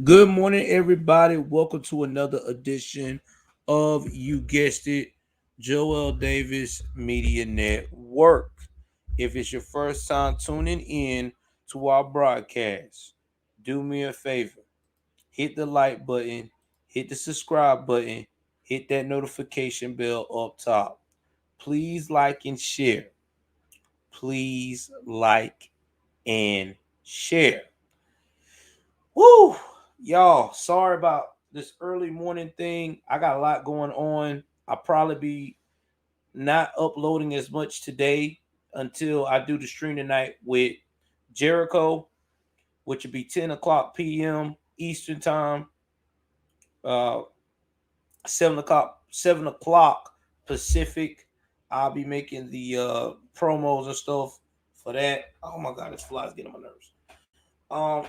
Good morning, everybody. Welcome to another edition of You Guessed It, Joel Davis Media Network. If it's your first time tuning in to our broadcast, do me a favor. Hit the like button, hit the subscribe button, hit that notification bell up top. Please like and share. Please like and share. Woo! Y'all, sorry about this early morning thing. I got a lot going on. I'll probably be not uploading as much today until I do the stream tonight with Jericho, which will be 10 o'clock p.m. Eastern time, uh, 7 o'clock Pacific. I'll be making the promos and stuff for that. Oh my god, this fly's getting on my nerves.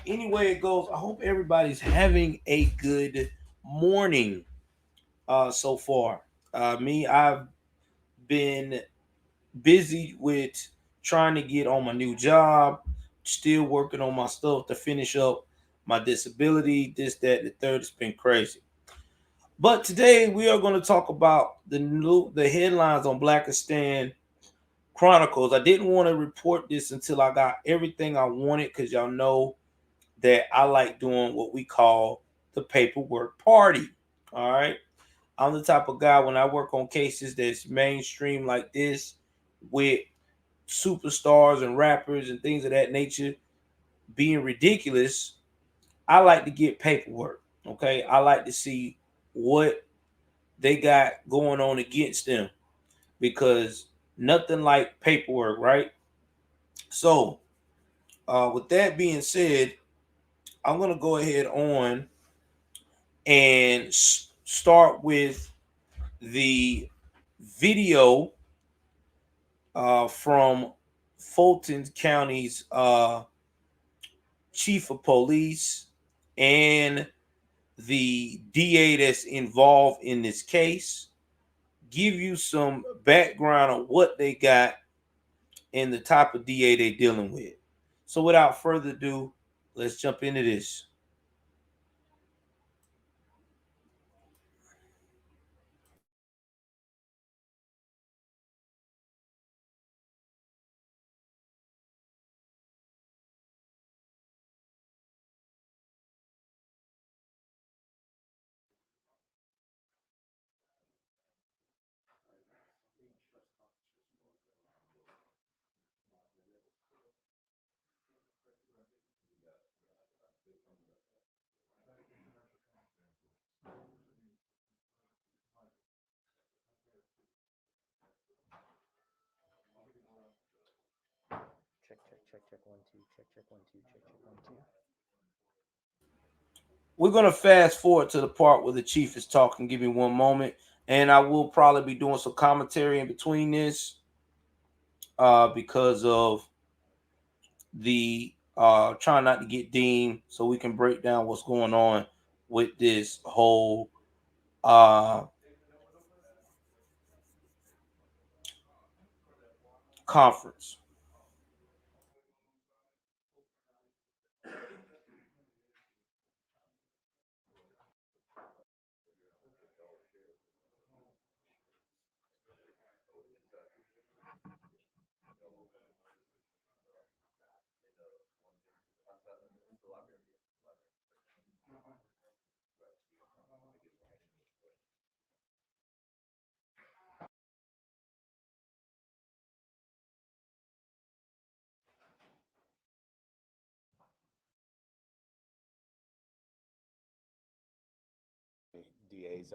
Anyway it goes, I hope everybody's having a good morning so far. I've been busy with trying to get on my new job, still working on my stuff to finish up my disability, this, that, the third. It's been crazy. But today we are going to talk about the headlines on Blackistan Chronicles. I didn't want to report this until I got everything I wanted because y'all know that I like doing what we call the paperwork party. All right. I'm the type of guy when I work on cases that's mainstream like this with superstars and rappers and things of that nature being ridiculous, I like to get paperwork. Okay. I like to see what they got going on against them because nothing like paperwork, right? So, with that being said, I'm going to go ahead on and start with the video from Fulton County's chief of police and the DA that's involved in this case. Give you some background on what they got and the type of DA they're dealing with. So, without further ado, let's jump into this. Check 1 2 check 1 2 check 1 2. We're going to fast forward to the part where the chief is talking. Give me one moment. And I will probably be doing some commentary in between this because of the trying not to get deemed, so we can break down what's going on with this whole uh, conference. DA's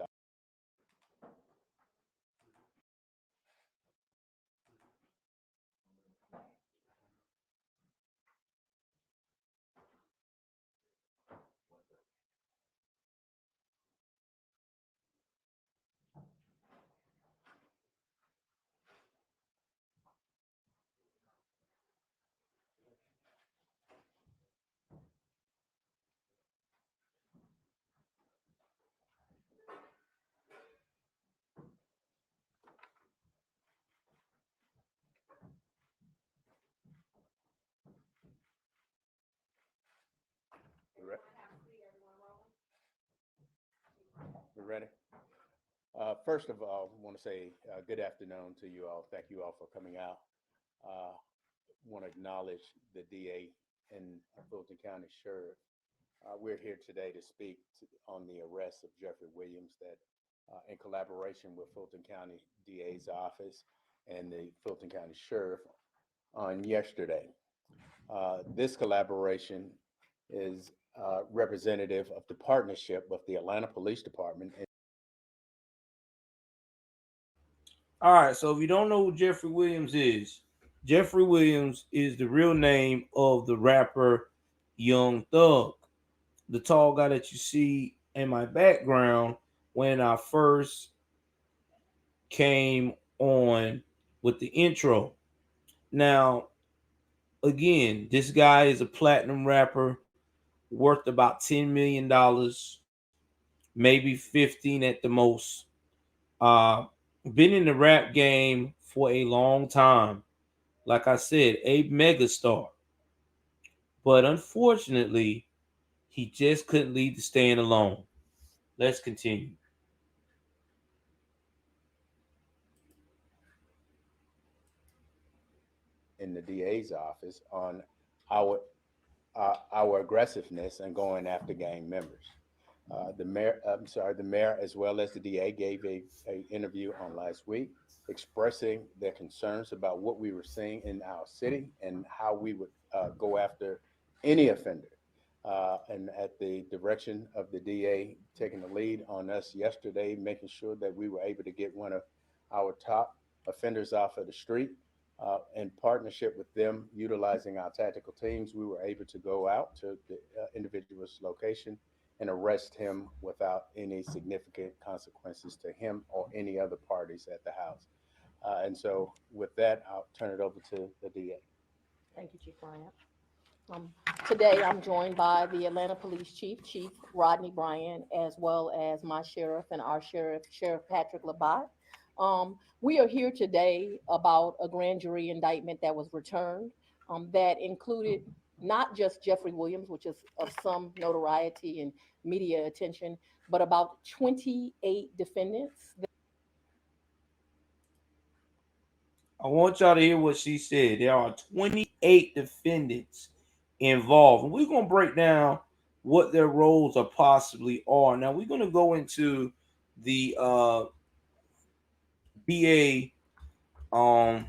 We ready? First of all, I want to say good afternoon to you all. Thank you all for coming out. Uh, want to acknowledge the DA and Fulton County Sheriff. We're here today to speak on the arrest of Jeffrey Williams that in collaboration with Fulton County DA's office and the Fulton County Sheriff on yesterday. This collaboration is representative of the partnership of the Atlanta Police Department. All right, so if you don't know who Jeffrey Williams is, Jeffrey Williams is the real name of the rapper Young Thug, the tall guy that you see in my background when I first came on with the intro. Now, again, this guy is a platinum rapper worth about $10 million, maybe 15 at the most. Uh, been in the rap game for a long time. Like I said, a megastar. But unfortunately, he just couldn't leave the stand alone. Let's continue. In the DA's office on our our aggressiveness and going after gang members. The mayor, as well as the DA, gave a interview on last week expressing their concerns about what we were seeing in our city and how we would go after any offender. And at the direction of the DA taking the lead on us yesterday, making sure that we were able to get one of our top offenders off of the street. In partnership with them, utilizing our tactical teams, we were able to go out to the individual's location and arrest him without any significant consequences to him or any other parties at the house. And so, with that, I'll turn it over to the DA. Thank you, Chief Bryant. Um, Today, I'm joined by the Atlanta Police Chief, Chief Rodney Bryant, as well as my sheriff and our sheriff, Sheriff Patrick Labat. We are here today about a grand jury indictment that was returned that included not just Jeffrey Williams, which is of some notoriety and media attention, but about 28 defendants. I want y'all to hear what she said. There are 28 defendants involved. And we're going to break down what their roles are possibly are. Now, we're going to go into the DA and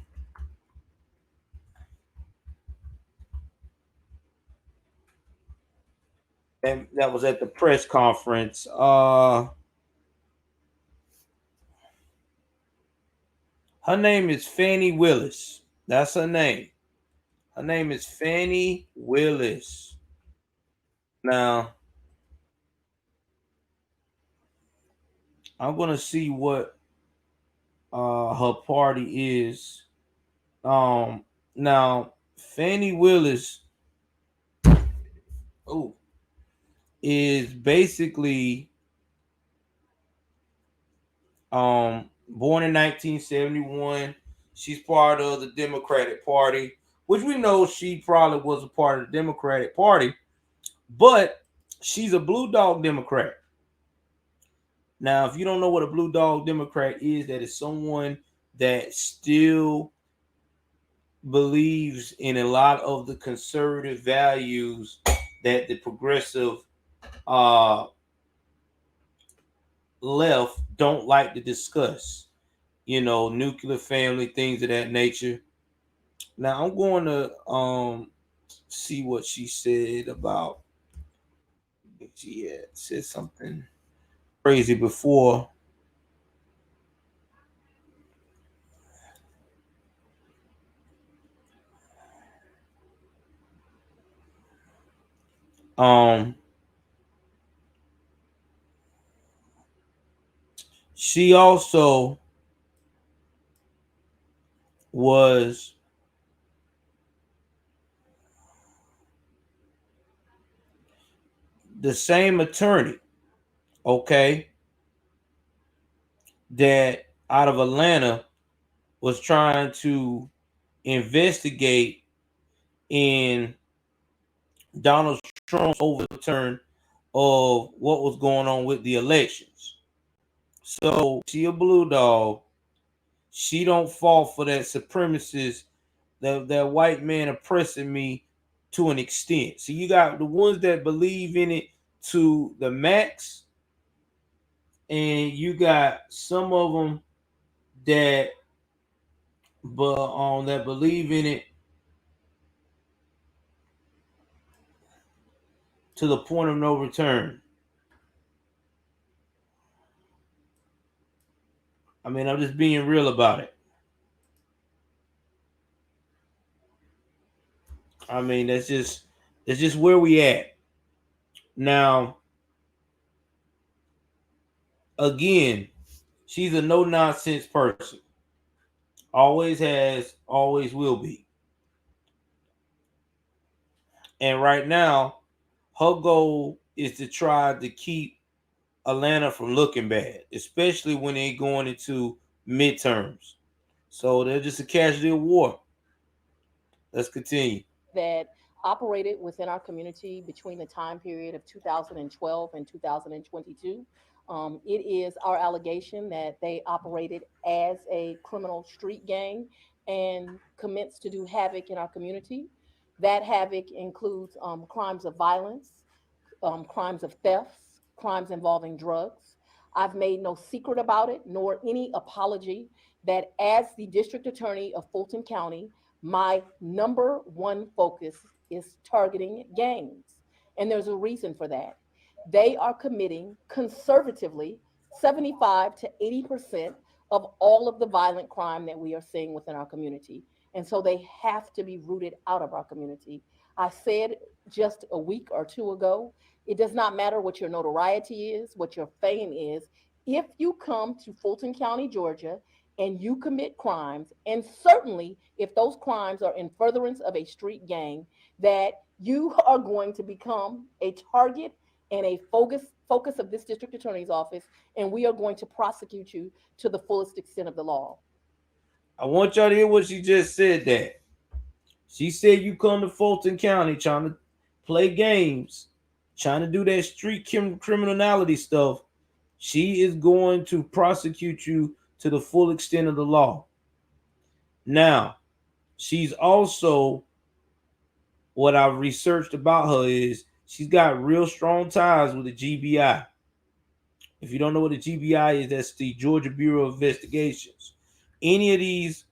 that was at the press conference. Her name is Fannie Willis. That's her name. Her name is Fannie Willis. Now, I'm gonna see what her party is. Now Fannie Willis, oh, is basically born in 1971. She's part of the Democratic Party, which we know she probably was a part of the Democratic Party, but she's a blue dog Democrat. Now, if you don't know what a blue dog Democrat is, that is someone that still believes in a lot of the conservative values that the progressive uh, left don't like to discuss. You know, nuclear family, things of that nature. Now, I'm going to see what she said about. She had said something crazy before. Um, she also was the same attorney, okay, that out of Atlanta was trying to investigate in Donald Trump's overturn of what was going on with the elections. So she a blue dog. She don't fall for that supremacist, that white man oppressing me to an extent. So you got the ones that believe in it to the max, and you got some of them that that believe in it to the point of no return. I mean, I'm just being real about it. I mean, that's just where we at. Now, again, she's a no nonsense person. Always has, always will be. And right now, her goal is to try to keep Atlanta from looking bad, especially when they're going into midterms. So they're just a casualty of war. Let's continue. that operated within our community between the time period of 2012 and 2022. It is our allegation that they operated as a criminal street gang and commenced to do havoc in our community. That havoc includes crimes of violence, crimes of thefts, crimes involving drugs. I've made no secret about it, nor any apology that as the district attorney of Fulton County, my number one focus is targeting gangs. And there's a reason for that. They are committing conservatively 75 to 80% of all of the violent crime that we are seeing within our community. And so they have to be rooted out of our community. I said just a week or two ago, it does not matter what your notoriety is, what your fame is. If you come to Fulton County, Georgia, and you commit crimes, and certainly if those crimes are in furtherance of a street gang, that you are going to become a target and a focus of this district attorney's office, and we are going to prosecute you to the fullest extent of the law. I want y'all to hear what she just said. That she said you come to Fulton County trying to play games, trying to do that street criminality stuff. She is going to prosecute you to the full extent of the law. Now, she's also, what I've researched about her is she's got real strong ties with the GBI. If you don't know what the GBI is, that's the Georgia Bureau of Investigations. Any of these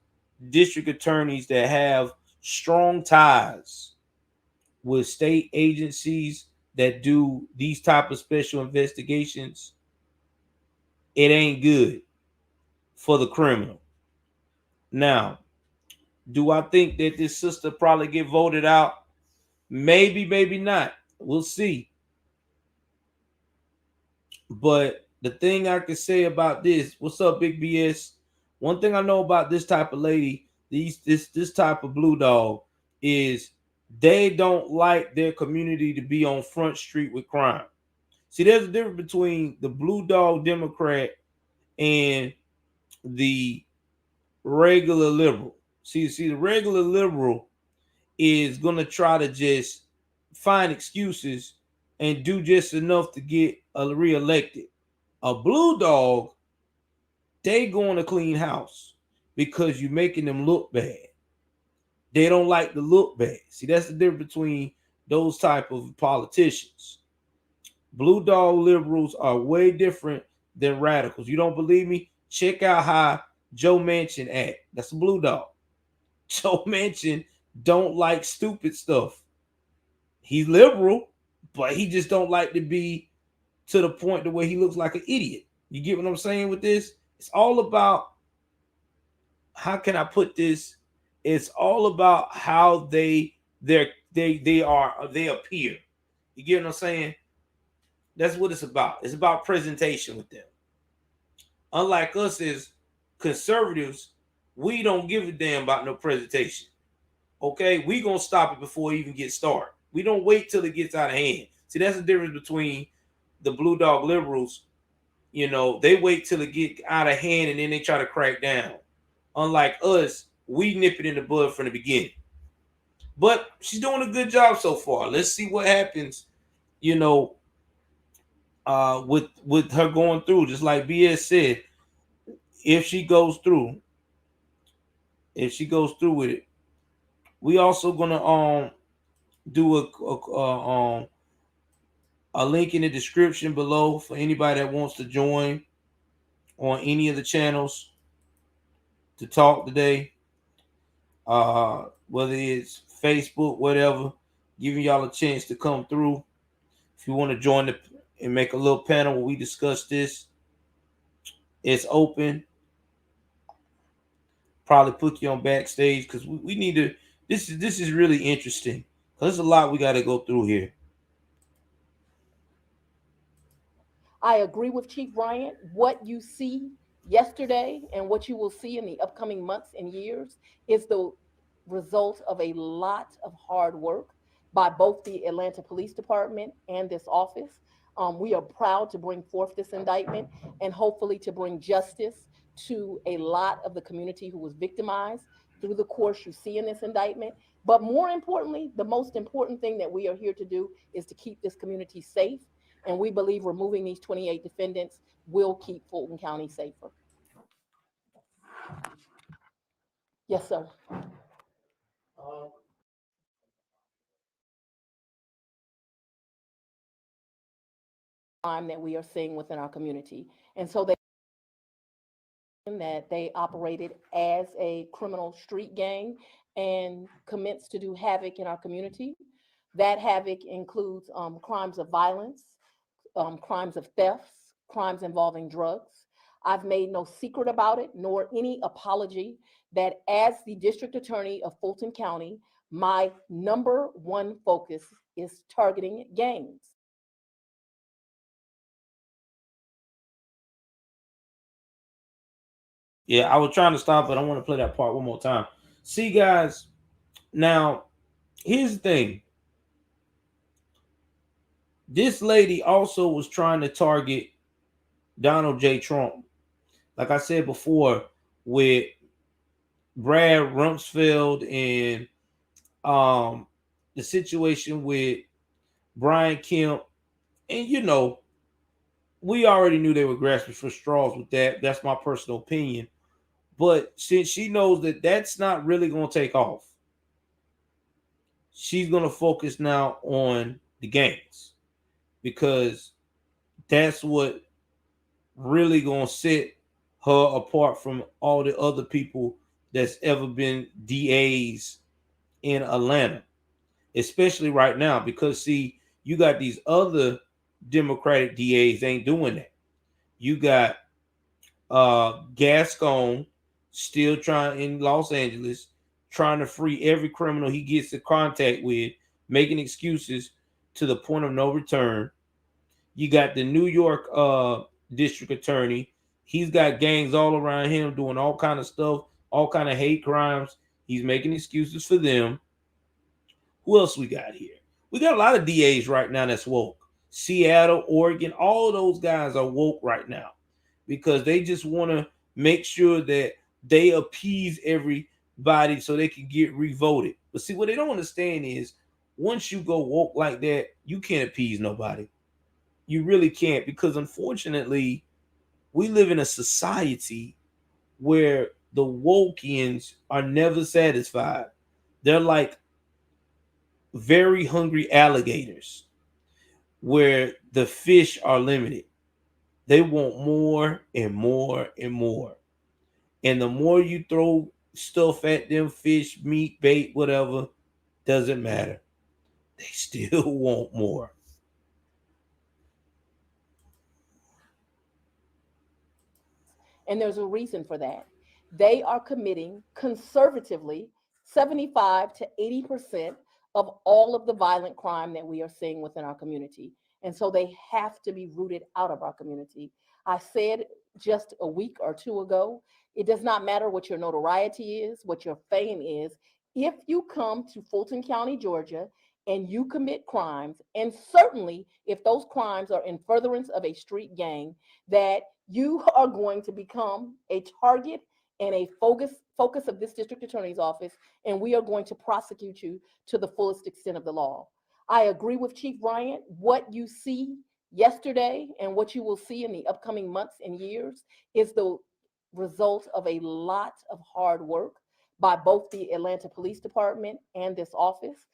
district attorneys that have strong ties with state agencies that do these type of special investigations, it ain't good for the criminal. Now, do I think that this sister probably get voted out? Maybe, maybe not. We'll see. But the thing I can say about this, what's up, Big BS? One thing I know about this type of lady, this type of blue dog, is they don't like their community to be on Front Street with crime. See, there's a difference between the blue dog Democrat and the regular liberal. See, the regular liberal is gonna try to just find excuses and do just enough to get reelected. A blue dog, they going to clean house because you're making them look bad. They don't like to look bad. See, that's the difference between those type of politicians. Blue dog liberals are way different than radicals. You don't believe me? Check out how Joe Manchin act. That's a blue dog. Joe Manchin don't like stupid stuff. He's liberal, but he just don't like to be to the point to where he looks like an idiot. You get what I'm saying with this? It's all about, how can I put this? It's all about how they appear. You get what I'm saying? That's what it's about. It's about presentation with them. Unlike us as conservatives, we don't give a damn about no presentation. Okay, we gonna stop it before it even gets started. We don't wait till it gets out of hand. See, that's the difference between the blue dog liberals. You know, they wait till it get out of hand and then they try to crack down. Unlike us, we nip it in the bud from the beginning. But she's doing a good job so far. Let's see what happens, you know, with her going through, just like BS said, if she goes through, with it, we also gonna do a link in the description below for anybody that wants to join on any of the channels to talk today. Whether it's Facebook, whatever, giving y'all a chance to come through. If you want to join and make a little panel where we discuss this, it's open. Probably put you on backstage because we need to. This is really interesting because there's a lot we got to go through here. I agree with Chief Bryant. What you see yesterday and what you will see in the upcoming months and years is the result of a lot of hard work by both the Atlanta Police Department and this office. We are proud to bring forth this indictment and hopefully to bring justice to a lot of the community who was victimized through the course you see in this indictment. But more importantly, the most important thing that we are here to do is to keep this community safe, and we believe removing these 28 defendants will keep Fulton County safer. Yes, sir. Crime that we are seeing within our community. And so they operated as a criminal street gang and commenced to do havoc in our community. That havoc includes crimes of violence, crimes of thefts, crimes involving drugs. I've made no secret about it, nor any apology, that as the district attorney of Fulton County, my number one focus is targeting gangs. Yeah, I was trying to stop, but I want to play that part one more time. See, guys, now here's the thing. This lady also was trying to target Donald J. Trump. Like I said before, with Brad Rumsfeld and the situation with Brian Kemp, and we already knew they were grasping for straws with that. That's my personal opinion. But since she knows that that's not really going to take off, she's going to focus now on the gangs because that's what really going to set her apart from all the other people that's ever been DAs in Atlanta, especially right now. Because see, you got these other Democratic DAs ain't doing that. You got Gascon still trying in Los Angeles, trying to free every criminal he gets in contact with, making excuses to the point of no return. You got the New York district attorney. He's got gangs all around him doing all kind of stuff, all kind of hate crimes. He's making excuses for them. Who else we got here? We got a lot of DAs right now that's woke. Seattle, Oregon, all of those guys are woke right now because they just want to make sure that they appease everybody so they can get revoted. But see, what they don't understand is once you go woke like that, you can't appease nobody. You really can't, because unfortunately, we live in a society where the wokians are never satisfied. They're like very hungry alligators where the fish are limited. They want more and more and more. And the more you throw stuff at them, fish, meat, bait, whatever, doesn't matter. They still want more. And there's a reason for that. They are committing conservatively 75 to 80% of all of the violent crime that we are seeing within our community. And so they have to be rooted out of our community. I said just a week or two ago, it does not matter what your notoriety is, what your fame is. If you come to Fulton County, Georgia, and you commit crimes, and certainly if those crimes are in furtherance of a street gang, that you are going to become a target and a focus of this district attorney's office, and we are going to prosecute you to the fullest extent of the law. I agree with Chief Bryant. What you see Yesterday, and what you will see in the upcoming months and years, is the result of a lot of hard work by both the Atlanta Police Department and this office.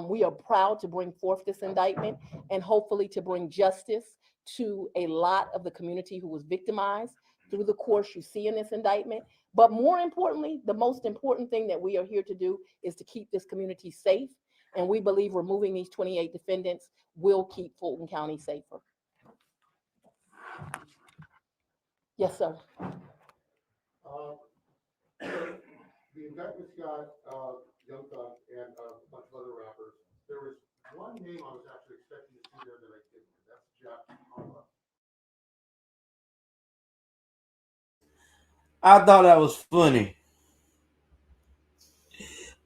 We are proud to bring forth this indictment and hopefully to bring justice to a lot of the community who was victimized through the course you see in this indictment. But more importantly, the most important thing that we are here to do is to keep this community safe. And we believe removing these 28 defendants will keep Fulton County safer. Yes, sir. Uh, the indictment's got Young Thug and a bunch of other rappers. There was one name I was actually expecting to see there that I didn't. That's Jack Harlow. I thought that was funny.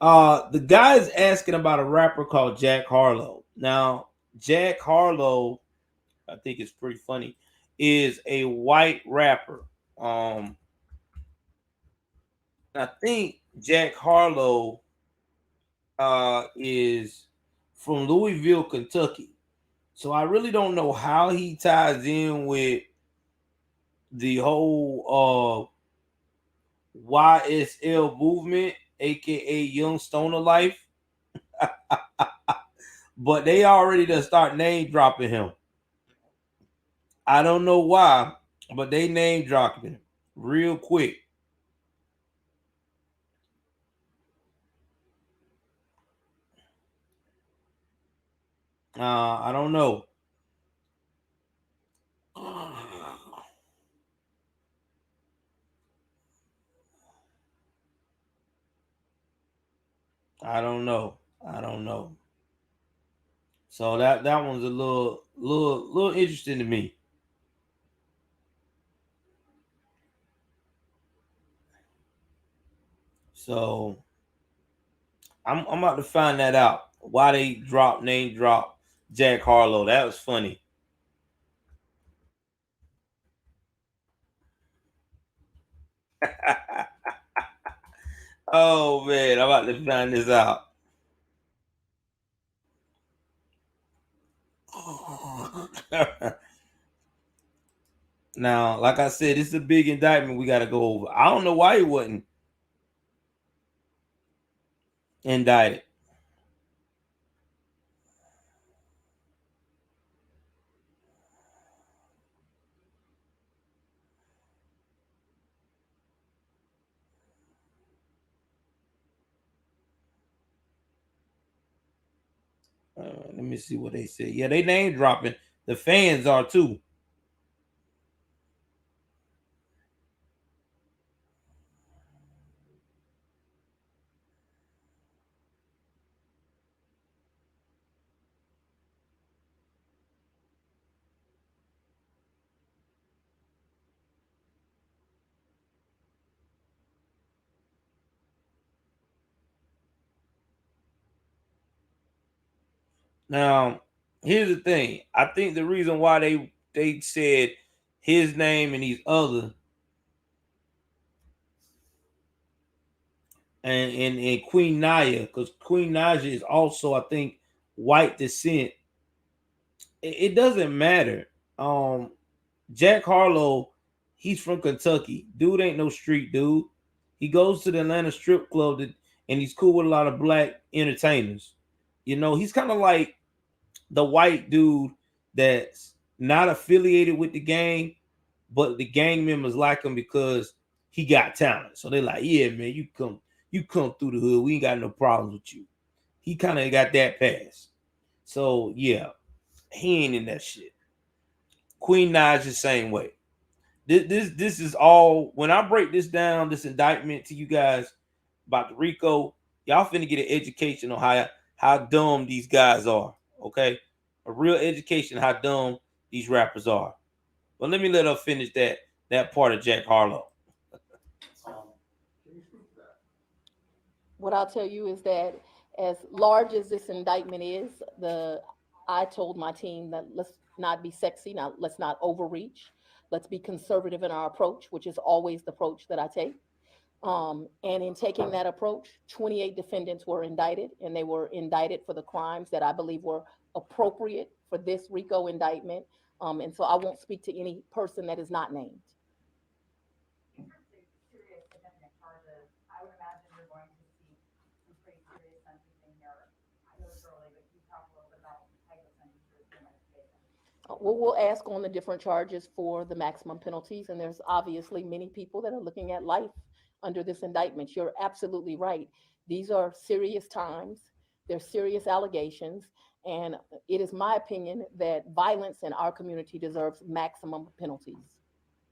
The guy's asking about a rapper called Jack Harlow. Now, Jack Harlow, I think it's pretty funny, is a white rapper. I think Jack Harlow is from Louisville, Kentucky. So I really don't know how he ties in with the whole YSL movement, aka Young Stoner Life. But they already done start name dropping him. I don't know why, but they name dropping him real quick. I don't know. I don't know. I don't know. So that one's a little interesting to me. So I'm about to find that out. Why they name drop Jack Harlow. That was funny. Oh man, I'm about to find this out. Now, like I said, this is a big indictment we got to go over. I don't know why he wasn't indicted. Let me see what they say. Yeah, they name dropping. The fans are too. Now, here's the thing. I think the reason why they said his name and these other and Queen Naya, because Queen Naja is also, I think, white descent. It doesn't matter. Um, Jack Harlow, he's from Kentucky. Dude ain't no street dude. He goes to the Atlanta strip club and he's cool with a lot of black entertainers. You know, he's kind of like the white dude that's not affiliated with the gang, but the gang members like him because he got talent. So they're like, yeah, man, you come through the hood. We ain't got no problems with you. He kind of got that pass. So yeah, he ain't in that shit. Queen Naj the same way. This is all when I break this down, this indictment to you guys about the Rico, y'all finna get an education on how dumb these guys are. Okay, a real education how dumb these rappers are. But let her finish that part of Jack Harlow. Can you speak to that? What I'll tell you is that as large as this indictment is, I told my team that let's not be sexy, now let's not overreach. Let's be conservative in our approach, which is always the approach that I take. And in taking that approach, 28 defendants were indicted, and they were indicted for the crimes that I believe were appropriate for this RICO indictment. And so I won't speak to any person that is not named. In terms of serious significant charges, I would imagine you're going to see some pretty serious sentencing here. I know it's early, but can you talk a little bit about the type of sentences you might be facing? We'll ask on the different charges for the maximum penalties, and there's obviously many people that are looking at life under this indictment. You're absolutely right. These are serious times, they're serious allegations, and it is my opinion that violence in our community deserves maximum penalties.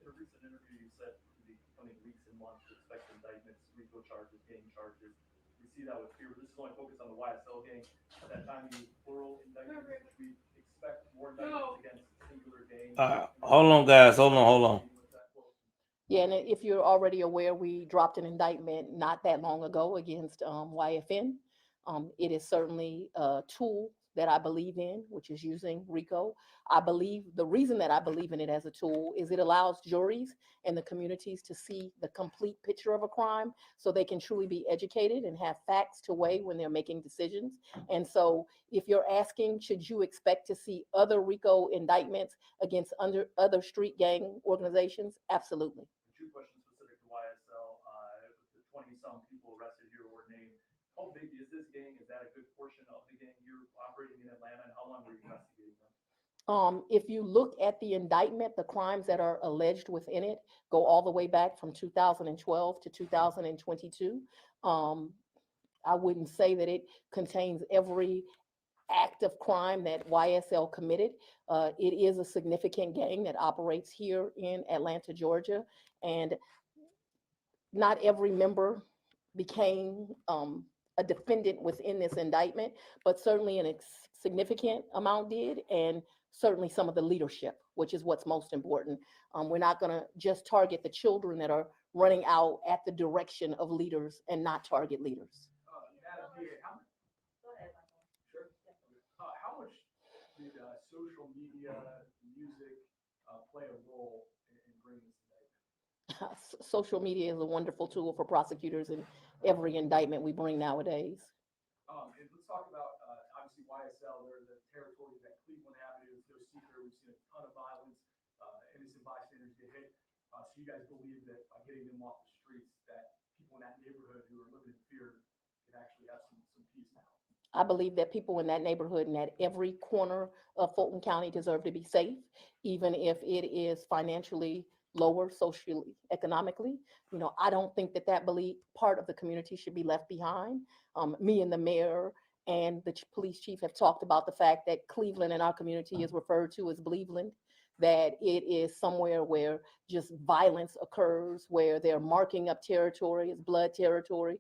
In a recent interview, you said in the coming weeks and months to expect indictments, RICO charges, gang charges. We see that with fear. This is only focused on the YSL gang. At that time, you used plural indictments. Should we expect more indictments against singular gangs? Hold on, guys. Hold on. Yeah, and if you're already aware, we dropped an indictment not that long ago against YFN. It is certainly a tool that I believe in, which is using RICO. I believe the reason that I believe in it as a tool is it allows juries and the communities to see the complete picture of a crime so they can truly be educated and have facts to weigh when they're making decisions. And so if you're asking, should you expect to see other RICO indictments against other street gang organizations? Absolutely. Two questions specific to YSL. The 20-some people arrested here were named. How big is this gang? Is that a good portion of the gang here operating in Atlanta? And how long were you investigating them? If you look at the indictment, the crimes that are alleged within it go all the way back from 2012 to 2022. I wouldn't say that it contains every act of crime that YSL committed. It is a significant gang that operates here in Atlanta, Georgia, and not every member became a defendant within this indictment, but certainly a significant amount did, and certainly some of the leadership, which is what's most important. We're not going to just target the children that are running out at the direction of leaders and not target leaders. Madam DA, Go ahead, Michael. Sure. How much did social media, music play a role in bringing this indictment? Social media is a wonderful tool for prosecutors in every indictment we bring nowadays. And let's talk about obviously YSL. They're the territory that Cleveland Avenue is no secret. We've seen a ton of violence, innocent bystanders get hit. So you guys believe that by getting them off the streets, that people in that neighborhood who are living in fear can actually have some peace now? I believe that people in that neighborhood and at every corner of Fulton County deserve to be safe, even if it is financially lower, socially, economically. I don't think that part of the community should be left behind. Me and the mayor and the police chief have talked about the fact that Cleveland in our community is referred to as Bleveland, that it is somewhere where just violence occurs, where they're marking up territory, it's blood territory.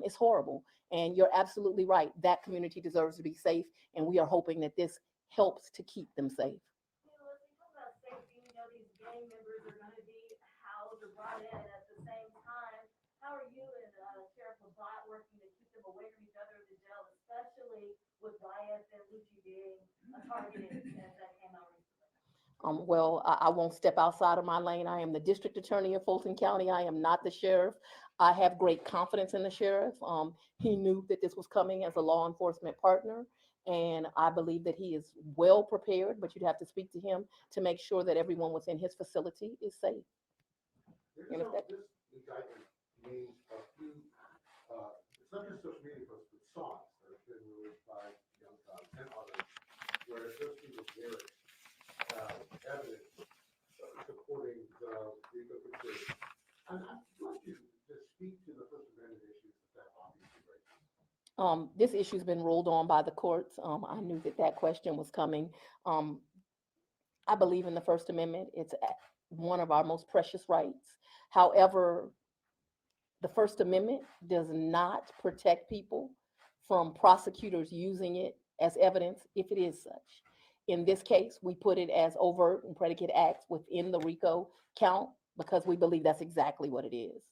It's horrible. And you're absolutely right. That community deserves to be safe. And we are hoping that this helps to keep them safe. Let's talk about safety. We know these gang members are going to be housed or brought in at the same time. How are you and Sheriff Labat working to keep them away from each other in the jail, especially with YS and Lucci being a targeted incident that came out recently? Well, I won't step outside of my lane. I am the district attorney of Fulton County. I am not the sheriff. I have great confidence in the sheriff. He knew that this was coming as a law enforcement partner, and I believe that he is well prepared, but you'd have to speak to him to make sure that everyone within his facility is safe. This indictment names a few, it's not just social media posts, but songs that have been released by Young Thug and others, where it goes through the lyrics, evidence supporting the RICO conspiracy. And I'd like you to speak to the First Amendment issues that obviously raises. This issue's been ruled on by the courts. I knew that question was coming. I believe in the First Amendment. It's one of our most precious rights. However, the First Amendment does not protect people from prosecutors using it as evidence if it is such. In this case, we put it as overt and predicate acts within the RICO count because we believe that's exactly what it is.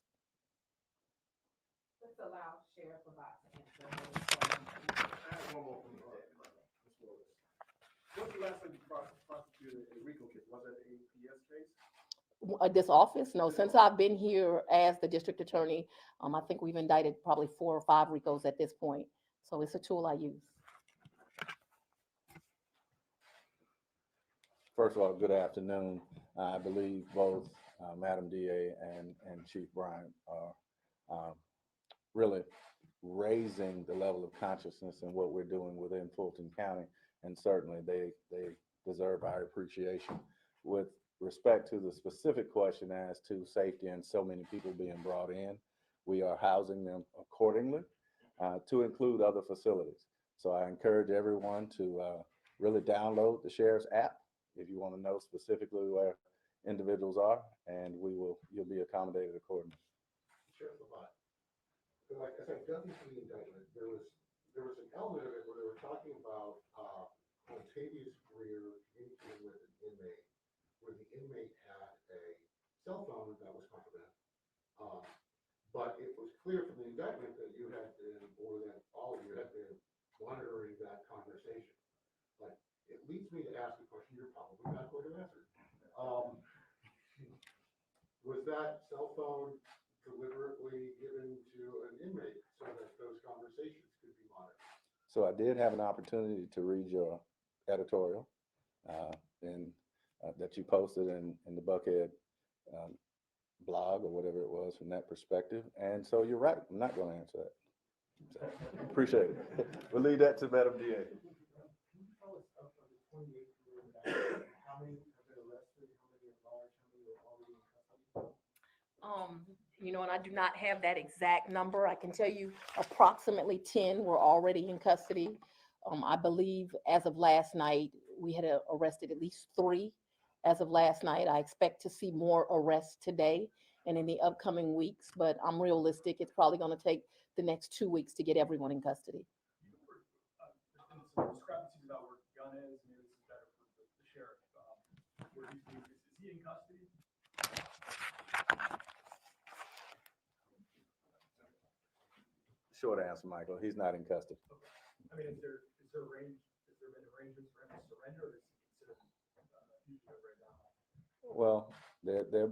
Let's allow Sheriff Labat to answer those questions. I have one more from What's the last time you prosecuted a RICO case? Was it a PS case? This office? No, since I've been here as the district attorney, I think we've indicted probably 4 or 5 RICOs at this point. So it's a tool I use. First of all, good afternoon. I believe both Madam DA and Chief Bryant are really raising the level of consciousness in what we're doing within Fulton County, and certainly they deserve our appreciation. With respect to the specific question as to safety and so many people being brought in, we are housing them accordingly to include other facilities. So I encourage everyone to really download the Sheriff's app if you want to know specifically where individuals are, and you'll be accommodated accordingly. Sheriff Levant. Like, as I dug into the indictment, there was an element of it where they were talking about Octavius Greer communicating with an inmate, where the inmate had a cell phone that was contraband. But it was clear from the indictment that you had been, or that all of you had been monitoring that conversation. Like, it leads me to ask a question you're probably not going to answer. Was that cell phone deliberately given to an inmate so that those conversations could be monitored? So I did have an opportunity to read your editorial that you posted in the Buckhead blog or whatever it was from that perspective. And so you're right. I'm not going to answer that. So, appreciate it. We'll leave that to Madam DA. Can you tell us of the 28 who were indicted, how many have been arrested, how many at large, how many are already in custody? And I do not have that exact number. I can tell you approximately 10 were already in custody. I believe as of last night, we had arrested at least 3 as of last night. I expect to see more arrests today and in the upcoming weeks, but I'm realistic. It's probably going to take the next 2 weeks to get everyone in custody. There's been some discrepancies about where Gunna is. Maybe this is better for the sheriff. Where is he in custody? Short answer, Michael. He's not in custody. I mean, is there been arrangements for him to surrender, or is he considered fugitive right now? Well,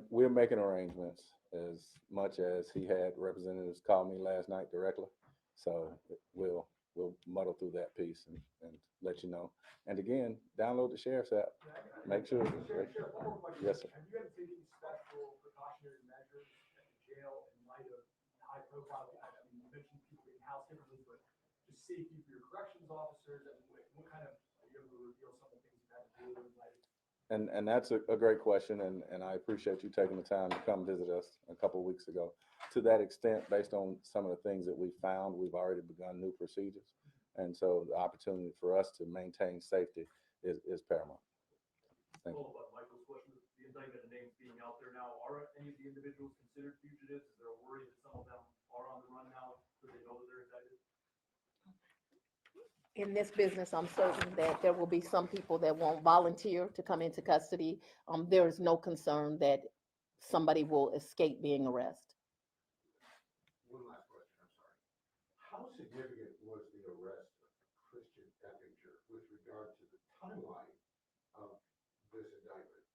we're making arrangements as much as he had representatives call me last night directly. So we'll muddle through that piece and let you know. And again, download the Sheriff's app. Make sure. Sheriff, one more question. Yes, sir. Have you had to take any special precautionary measures at the jail in light of high profile? I mean, you mentioned people getting housed differently, but just safety for your corrections officers, and what kind of, are you able to reveal some of the things you've had to do in light of? And that's a great question, and I appreciate you taking the time to come visit us a couple of weeks ago. To that extent, based on some of the things that we found, we've already begun new procedures. And so the opportunity for us to maintain safety is paramount. Thank you. Well, Michael's question, the indictment and names being out there now, are any of the individuals considered fugitives? Is there a worry that some of them are on the run now because they know that they're indicted? In this business, I'm certain that there will be some people that won't volunteer to come into custody. There is no concern that somebody will escape being arrested. One last question, I'm sorry. How significant was the arrest of Christian Eppinger with regard to the timeline of this indictment?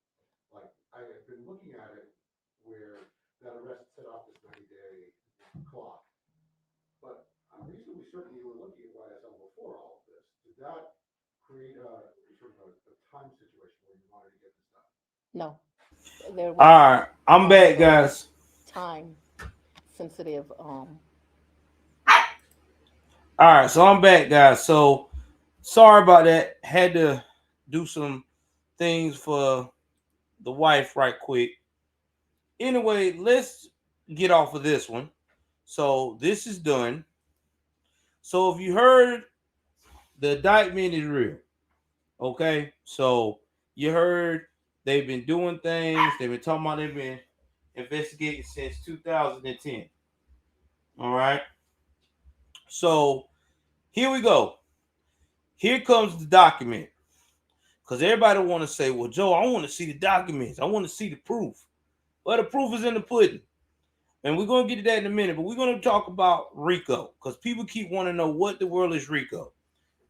Like, I have been looking at it where that arrest set off this 90-day clock. But I'm reasonably certain you were looking at YSL before all of this. Did that create a sort of a time situation where you wanted to get this done? No. There All right, I'm back, also guys. time sensitive. All right, so I'm back, guys. So sorry about that. Had to do some things for the wife right quick. Anyway, let's get off of this one. So this is done. So if you heard, the indictment is real. Okay, so you heard they've been doing things. They've been talking about they've been investigating since 2010. All right. So here we go. Here comes the document. Because everybody want to say, well, Joe, I want to see the documents. I want to see the proof. Well, the proof is in the pudding. And we're going to get to that in a minute. But we're going to talk about RICO. Because people keep wanting to know what the world is RICO.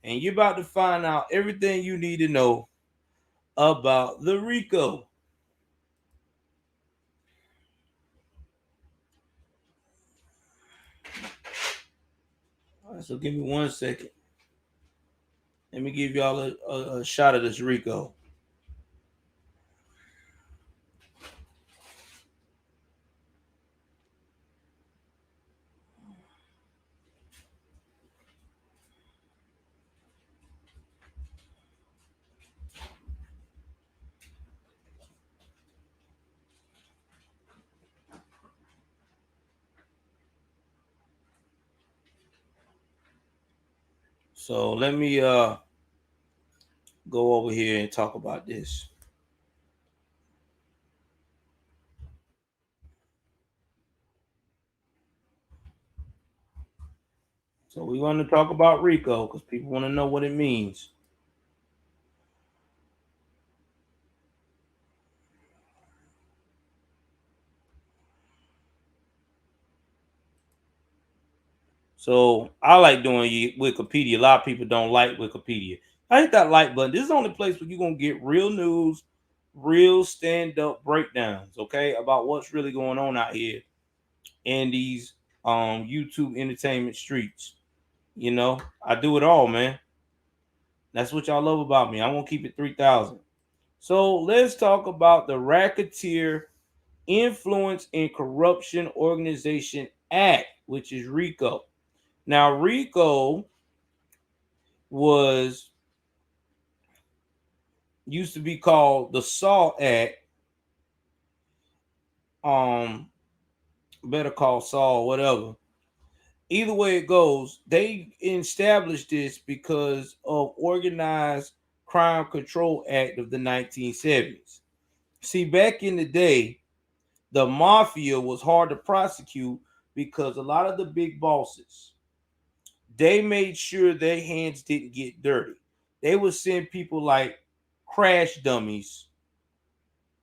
And you're about to find out everything you need to know about the RICO. All right, so give me 1 second. Let me give y'all a shot of this RICO. So let me go over here and talk about this. So we want to talk about RICO because people want to know what it means. So I like doing Wikipedia. A lot of people don't like Wikipedia. I hit that like button. This is the only place where you're gonna get real news, real stand-up breakdowns, okay, about what's really going on out here in these YouTube entertainment streets. You know, I do it all, man. That's what y'all love about me. I won't keep it 3,000. So let's talk about the Racketeer Influence and Corruption Organization Act, which is RICO. Now, RICO was used to be called the Saul Act. Better call Saul, whatever. Either way it goes, they established this because of Organized Crime Control Act of the 1970s. See, back in the day, the mafia was hard to prosecute because a lot of the big bosses, they made sure their hands didn't get dirty. They would send people like crash dummies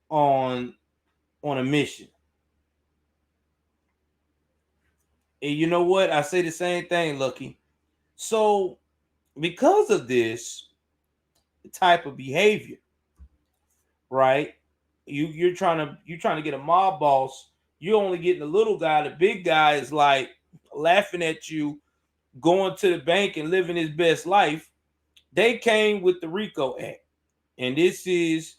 on a mission. And you know what? I say the same thing, Lucky. So because of this type of behavior, right? You're trying to get a mob boss. You're only getting the little guy. The big guy is like laughing at you, going to the bank and living his best life. They came with the RICO Act, and this is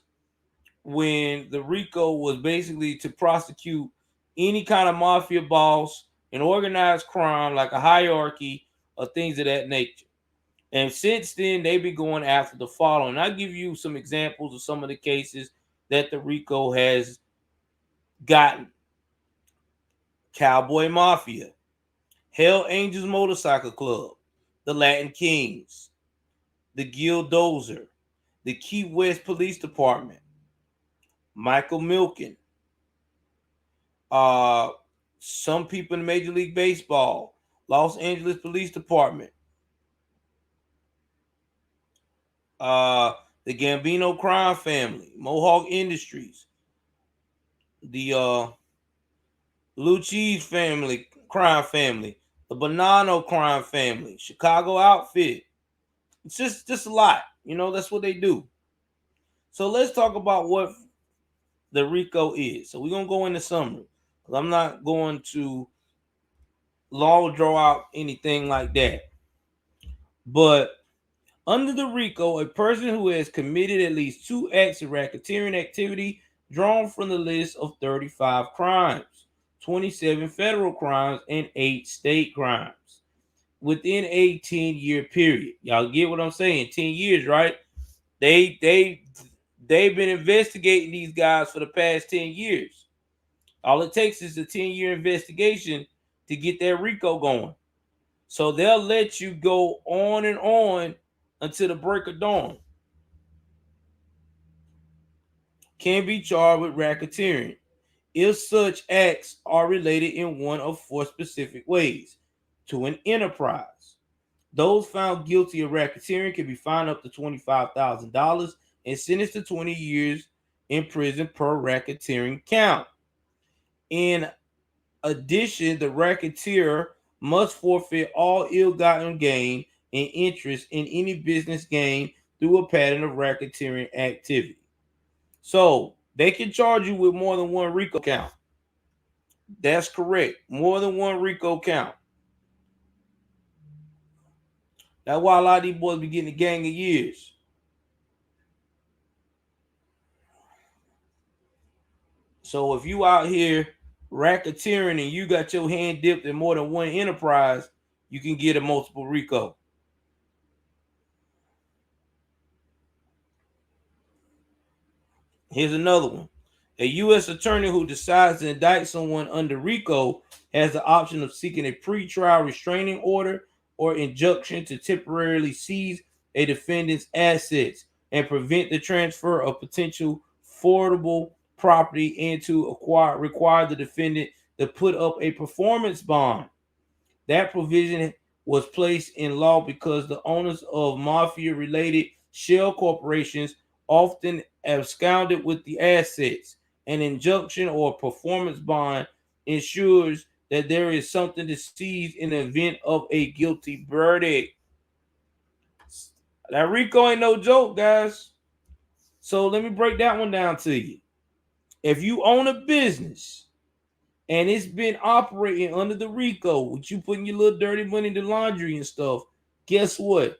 when the RICO was basically to prosecute any kind of mafia boss and organized crime, like a hierarchy of things of that nature. And since then, they've been going after the following. I'll give you some examples of some of the cases that the RICO has gotten. Cowboy Mafia, Hell Angels Motorcycle Club, the Latin Kings, the Gildozer, the Key West Police Department, Michael Milken, uh, some people in Major League Baseball, Los Angeles Police Department, uh, the Gambino crime family, Mohawk Industries, the Lucci's family, crime family, the Bonanno crime family, Chicago Outfit. It's just a lot. You know, that's what they do. So let's talk about what the RICO is. So we're gonna go into summary. I'm not going to law draw out anything like that. But under the RICO, a person who has committed at least 2 acts of racketeering activity drawn from the list of 35 crimes, 27 federal crimes, and 8 state crimes within a 10-year period. Y'all get what I'm saying? 10 years, right? They've been investigating these guys for the past 10 years. All it takes is a 10-year investigation to get that RICO going. So they'll let you go on until the break of dawn. Can be charged with racketeering if such acts are related in one of 4 specific ways to an enterprise. Those found guilty of racketeering can be fined up to $25,000 and sentenced to 20 years in prison per racketeering count. In addition, the racketeer must forfeit all ill-gotten gain and interest in any business gain through a pattern of racketeering activity. So they can charge you with more than one RICO count. That's correct. More than one RICO count. That's why a lot of these boys be getting a gang of years. So if you out here racketeering and you got your hand dipped in more than one enterprise, you can get a multiple RICO. Here's another one. A U.S. attorney who decides to indict someone under RICO has the option of seeking a pretrial restraining order or injunction to temporarily seize a defendant's assets and prevent the transfer of potential forwardable property and to require the defendant to put up a performance bond. That provision was placed in law because the owners of mafia-related shell corporations often absconded with the assets. An injunction or performance bond ensures that there is something to seize in the event of a guilty verdict. That RICO ain't no joke, guys. So let me break that one down to you. If you own a business and it's been operating under the RICO, with you putting your little dirty money in the laundry and stuff, guess what?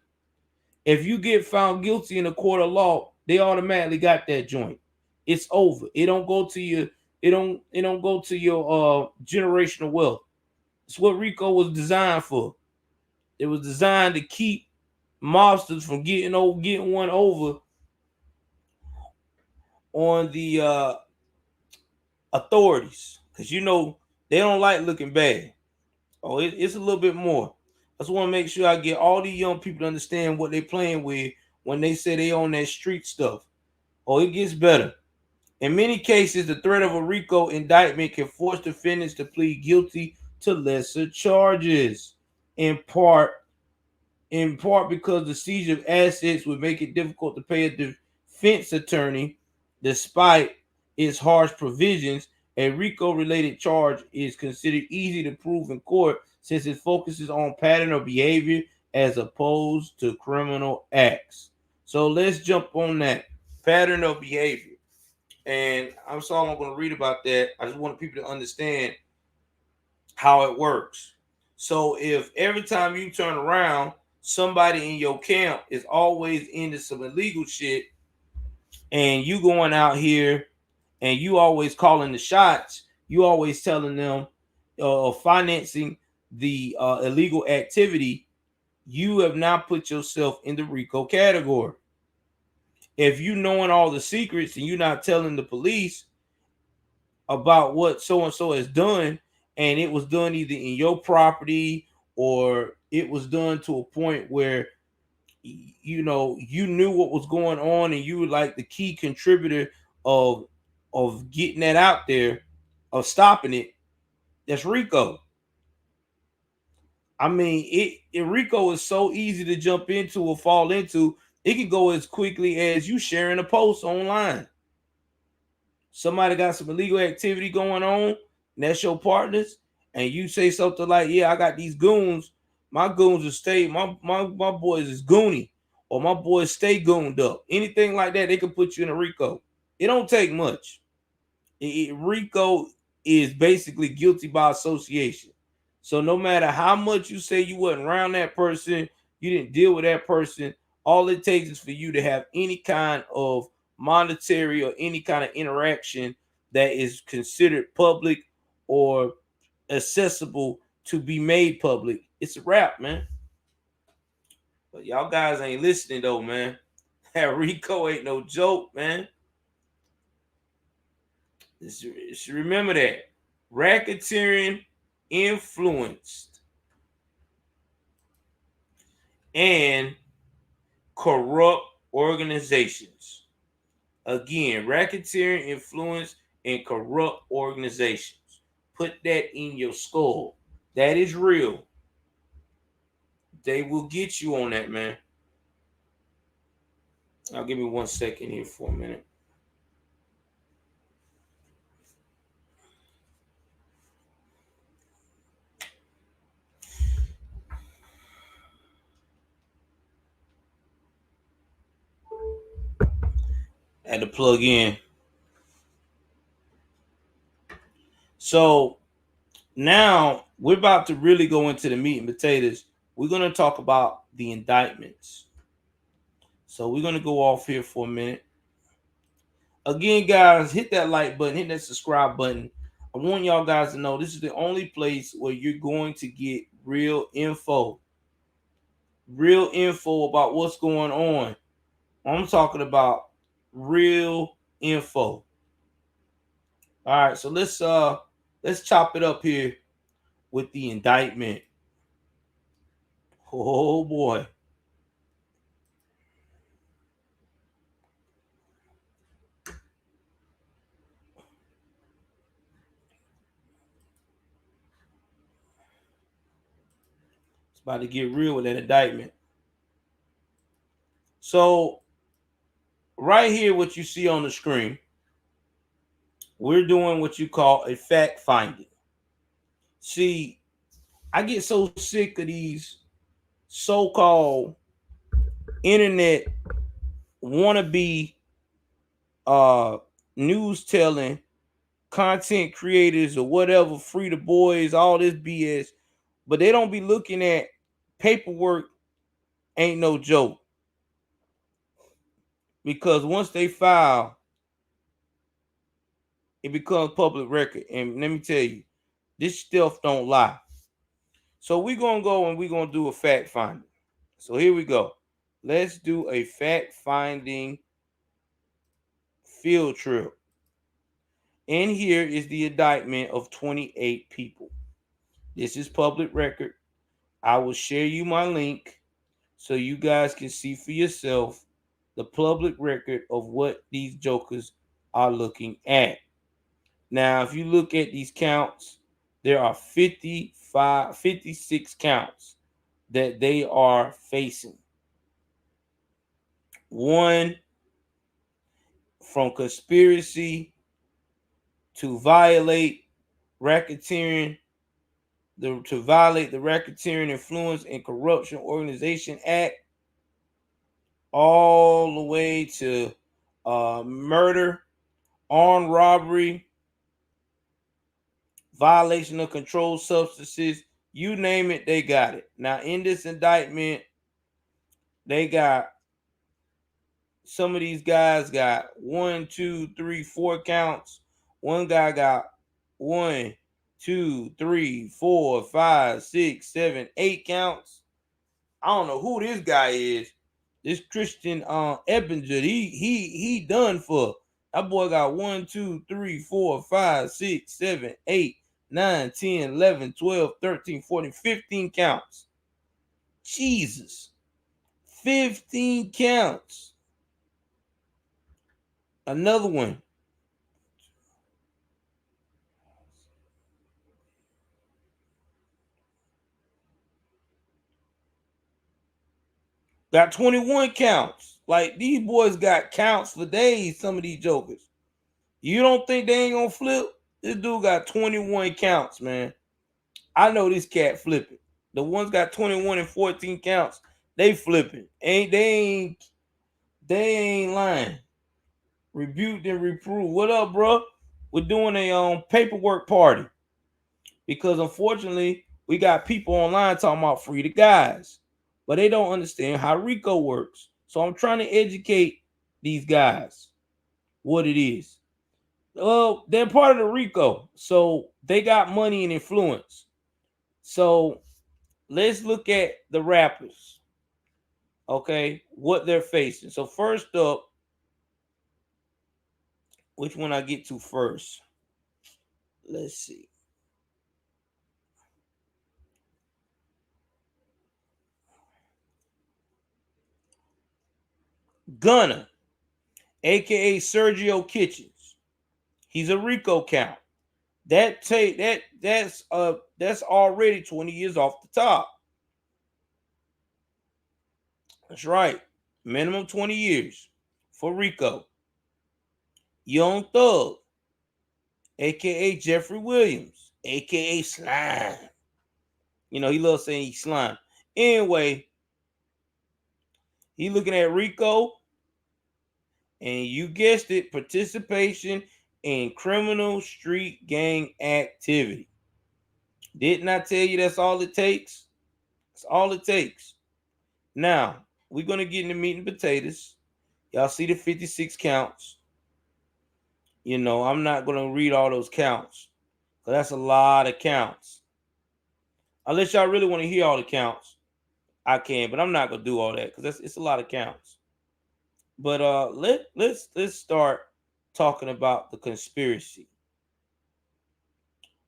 If you get found guilty in a court of law, they automatically got that joint. It's over. It don't go to your go to your generational wealth. It's what RICO was designed for. It was designed to keep mobsters from getting one over on the authorities, because they don't like looking bad. Oh, it's a little bit more. I just want to make sure I get all these young people to understand what they're playing with when they say they own that street stuff. Oh, it gets better. In many cases, the threat of a RICO indictment can force defendants to plead guilty to lesser charges, in part because the seizure of assets would make it difficult to pay a defense attorney. Despite its harsh provisions, a RICO-related charge is considered easy to prove in court since it focuses on pattern of behavior as opposed to criminal acts. So let's jump on that pattern of behavior. And I'm sorry I'm going to read about that. I just want people to understand how it works. So if every time you turn around, somebody in your camp is always into some illegal shit, and you going out here and you always calling the shots, you always telling them financing the illegal activity, you have now put yourself in the RICO category. If you knowing all the secrets and you're not telling the police about what so and so has done, and it was done either in your property or it was done to a point where you knew what was going on and you were like the key contributor of getting that out there, of stopping it, that's RICO. I mean, RICO is so easy to jump into or fall into. It can go as quickly as you sharing a post online. Somebody got some illegal activity going on, and that's your partners, and you say something like, "Yeah, I got these goons. My goons will stay. My boys is goony, or my boys stay gooned up." Anything like that, they can put you in a RICO. It don't take much. RICO is basically guilty by association. So no matter how much you say you wasn't around that person, you didn't deal with that person, all it takes is for you to have any kind of monetary or any kind of interaction that is considered public or accessible to be made public. It's a wrap, man. But y'all guys ain't listening though, man. That RICO ain't no joke, man. Just remember that. Racketeering, influenced, and corrupt organizations. Again, racketeering, influence, and corrupt organizations. Put that in your skull. That is real. They will get you on that, man. Now, give me 1 second here for a minute. Had to plug in. So now we're about to really go into the meat and potatoes. We're going to talk about the indictments. So we're going to go off here for a minute. Again, guys, hit that like button, hit that subscribe button. I want y'all guys to know this is the only place where you're going to get real info about what's going on. I'm talking about real info. All right, so let's chop it up here with the indictment. Oh boy. It's about to get real with that indictment. So right here, what you see on the screen, we're doing what you call a fact finding. See, I get so sick of these so-called internet wannabe news telling content creators or whatever, free the boys, all this BS, but they don't be looking at paperwork ain't no joke. Because once they file, it becomes public record. And let me tell you, this stuff don't lie. So we're gonna go and we're gonna do a fact finding. So here we go. Let's do a fact finding field trip. And here is the indictment of 28 people. This is public record. I will share you my link so you guys can see for yourself the public record of what these jokers are looking at. Now, if you look at these counts, there are 56 counts that they are facing. One from conspiracy to violate racketeering, to violate the Racketeering Influence and Corruption Organization Act, all the way to murder, armed robbery, violation of controlled substances, you name it, they got it. Now, in this indictment, they got some of these guys got 1, 2, 3, 4 counts. One guy got 1, 2, 3, 4, 5, 6, 7, 8 counts. I don't know who this guy is. This Christian Ebinger, he done for. That boy got 1, 2, 3, 4, 5, 6, 7, 8, 9, 10, 11, 12, 13, 14, 15 counts. Jesus. 15 counts. Another one. Got 21 counts. Like, these boys got counts for days, some of these jokers. You don't think they ain't gonna flip? This dude got 21 counts, man. I know this cat flipping. The ones got 21 and 14 counts, they flipping. They ain't lying. Rebuked and reproved. What up, bro? We're doing a paperwork party. Because unfortunately, we got people online talking about free the guys, but they don't understand how RICO works. So I'm trying to educate these guys what it is. Well, they're part of the RICO, so they got money and influence. So let's look at the rappers, okay, what they're facing. So first up, which one I get to first? Let's see. Gunna, aka Sergio Kitchens. He's a RICO count. That's already 20 years off the top. That's right. Minimum 20 years for RICO. Young Thug, aka Jeffrey Williams, aka Slime. You know, he loves saying he's slime. Anyway, he looking at RICO, and you guessed it, participation in criminal street gang activity. Didn't I tell you that's all it takes? That's all it takes. Now, we're going to get into meat and potatoes. Y'all see the 56 counts. You know, I'm not going to read all those counts, because that's a lot of counts. Unless y'all really want to hear all the counts, I can, but I'm not going to do all that, because it's a lot of counts. But let's start talking about the conspiracy.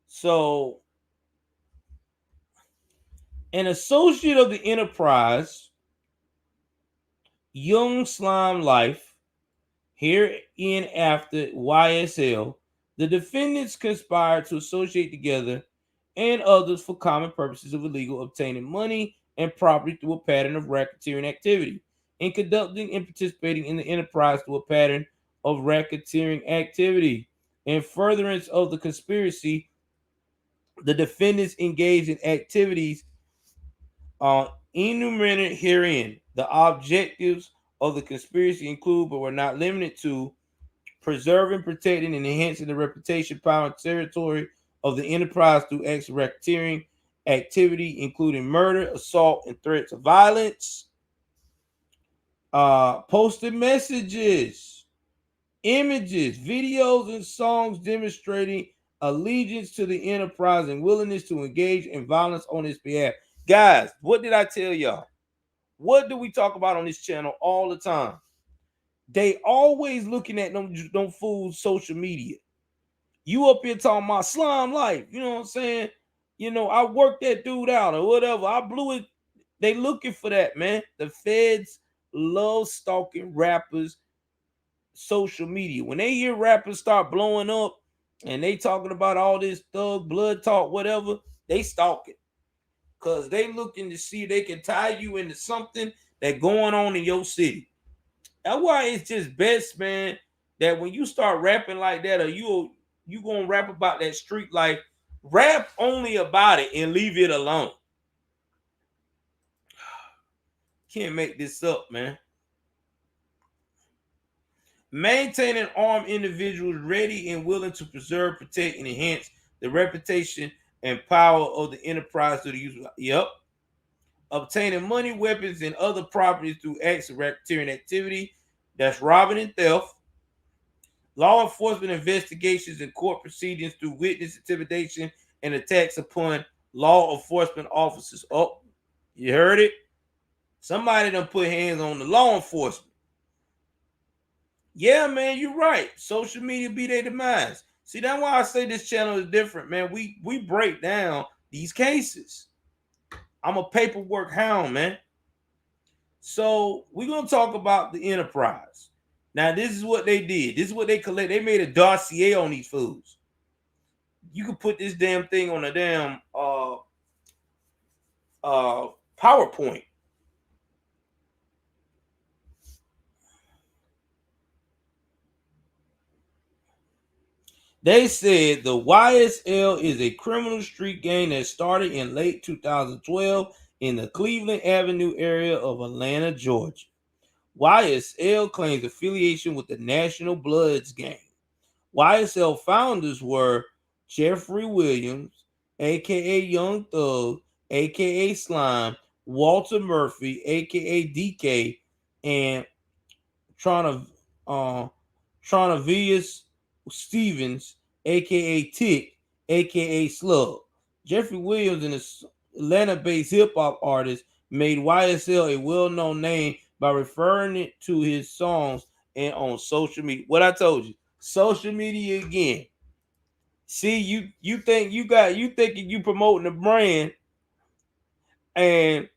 So An associate of the enterprise, Young Slime Life, hereinafter YSL, the defendants conspired to associate together and others for common purposes of illegal obtaining money and property through a pattern of racketeering activity, and conducting and participating in the enterprise through a pattern of racketeering activity. In furtherance of the conspiracy, the defendants engaged in activities enumerated herein. The objectives of the conspiracy include, but were not limited to, preserving, protecting, and enhancing the reputation, power, and territory of the enterprise through acts of racketeering activity, including murder, assault, and threats of violence. Posted messages, images, videos, and songs demonstrating allegiance to the enterprise and willingness to engage in violence on its behalf. Guys, what did I tell y'all? What do we talk about on this channel all the time? They always looking at them fools' social media. You up here talking about slime life, you know what I'm saying? You know, I worked that dude out or whatever. I blew it. They looking for that, man. The feds love stalking rappers' social media. When they hear rappers start blowing up and they talking about all this thug blood talk, whatever, they stalking. Because they looking to see if they can tie you into something that going on in your city. That's why it's just best, man, that when you start rapping like that, or you gonna rap about that street life, rap only about it and leave it alone. Can't make this up, man. Maintaining armed individuals ready and willing to preserve, protect, and enhance the reputation and power of the enterprise to the use. Yep. Obtaining money, weapons, and other properties through acts of racketeering activity. That's robbing and theft. Law enforcement investigations and court proceedings through witness intimidation and attacks upon law enforcement officers. Oh, you heard it? Somebody done put hands on the law enforcement. Yeah, man, you're right. Social media be their demise. See, that's why I say this channel is different, man. We break down these cases. I'm a paperwork hound, man. So we're gonna talk about the enterprise. Now, this is what they did. This is what they collect. They made a dossier on these fools. You can put this damn thing on a damn PowerPoint. They said the YSL is a criminal street gang that started in late 2012 in the Cleveland Avenue area of Atlanta, Georgia. YSL claims affiliation with the National Bloods gang. YSL founders were Jeffrey Williams, aka Young Thug, aka Slime, Walter Murphy, aka DK, and Tronavius Stevens, aka Tick, aka Slug. Jeffrey Williams, an Atlanta-based hip-hop artist, made YSL a well-known name by referring it to his songs and on social media. What I told you, social media again. See, you think you thinking you promoting a brand, and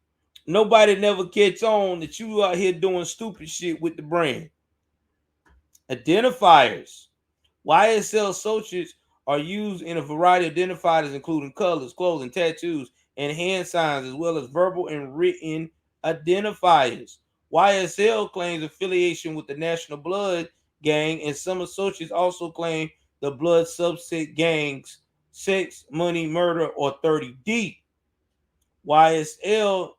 nobody never catch on that you out here doing stupid shit with the brand. Identifiers. YSL associates are used in a variety of identifiers, including colors, clothing, tattoos, and hand signs, as well as verbal and written identifiers. YSL claims affiliation with the National Blood Gang, and some associates also claim the Blood subset gangs, Sex, Money, Murder, or 30 Deep. YSL